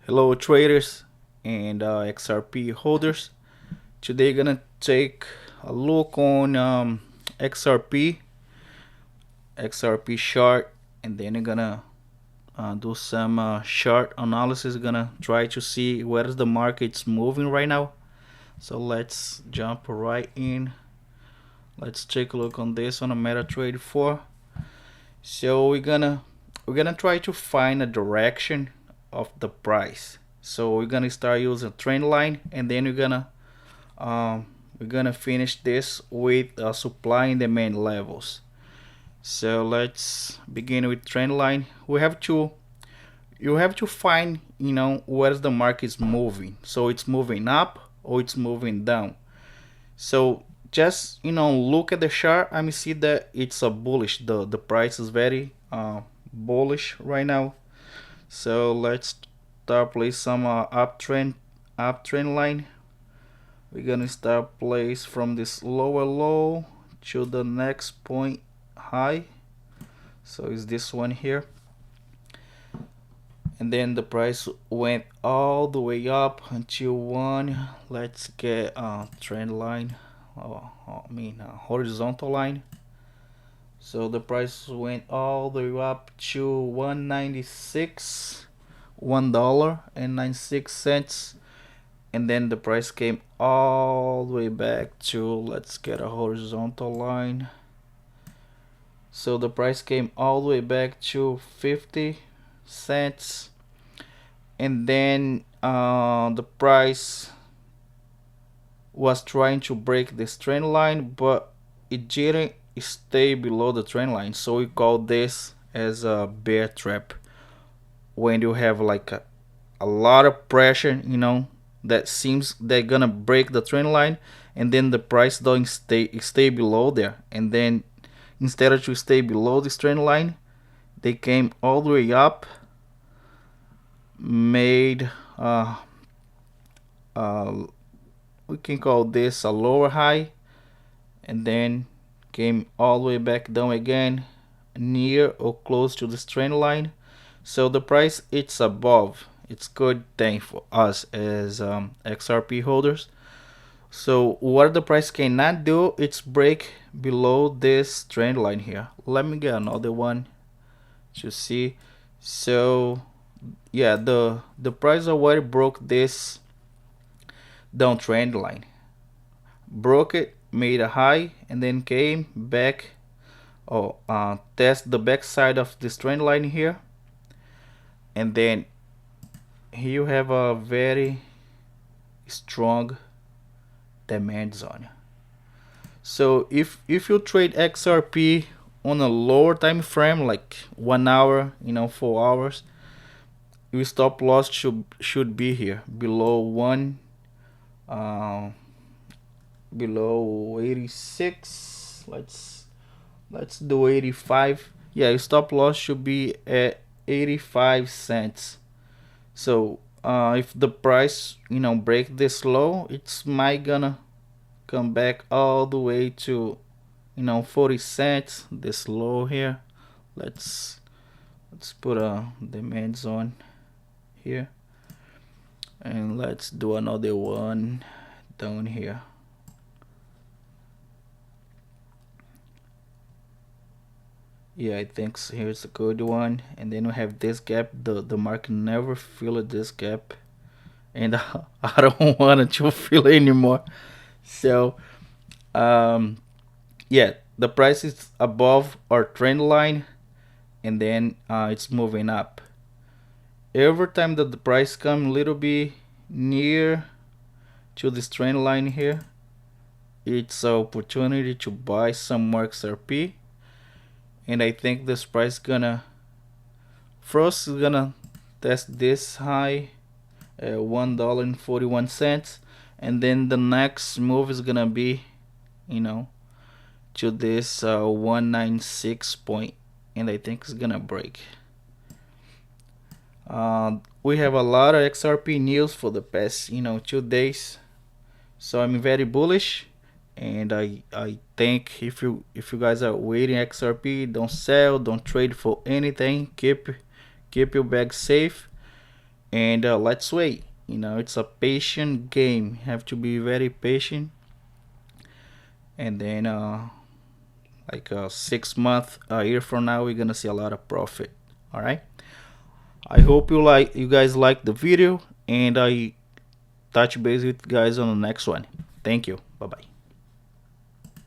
Hello traders and XRP holders. Today gonna take a look on XRP chart, and then I'm gonna do some chart analysis. Gonna try to see where the market's moving right now. So let's jump right in. Let's take a look on this on a MetaTrader 4. So we're gonna try to find a direction of the price. So we're gonna start using a trend line, and then we're gonna finish this with supply and demand levels. So let's begin with trend line. You have to find where the market is moving. So it's moving up or it's moving down. So just look at the chart. I mean, see that it's a bullish. The price is very bullish right now. So let's start place some uptrend line. We're gonna start place from this lower low to the next point high. So it's this one here, and then the price went all the way up until one. Let's get a trend line. Horizontal line. So the price went all the way up to 196, $1.96, and then the price came all the way back to, let's get a horizontal line. So the price came all the way back to 50 cents, and then the price was trying to break this trend line, but it didn't stay below the trend line. So we call this as a bear trap. When you have like a lot of pressure, that seems they're gonna break the trend line, and then the price don't stay below there, and then instead of to stay below this trend line, they came all the way up, made uh, we can call this a lower high, and then came all the way back down again, near or close to this trend line. So the price it's above. It's good thing for us as XRP holders. So what the price cannot do, it's break below this trend line here. Let me get another one to see. So yeah, the price already broke this downtrend line, broke it, made a high, and then came back, test the back side of this trend line here, and then here you have a very strong demand zone. So if you trade XRP on a lower time frame, like 1 hour, 4 hours, your stop loss should be here below uh, below 86. Let's do 85. Yeah, your stop loss should be at 85 cents. So if the price break this low, it's might gonna come back all the way to 40 cents, this low here. Let's put a demand zone here, and let's do another one down here. Yeah, I think here's a good one, and then we have this gap. The market never filled this gap, and I don't want to feel it anymore. So um yeah, the price is above our trend line, and then it's moving up. Every time that the price come a little bit near to this trend line here, it's an opportunity to buy some more XRP. And I think this price gonna first is gonna test this high, $1.41, and then the next move is gonna be you know to this 196 point, and I think it's gonna break. We have a lot of XRP news for the past 2 days, so I'm very bullish, and I think if you guys are waiting XRP, don't sell, don't trade for anything. Keep your bag safe, and let's wait. It's a patient game. You have to be very patient, and then like 6 month, a year from now, we're gonna see a lot of profit. All right. I hope you guys like the video, and I touch base with you guys on the next one. Thank you. Bye bye.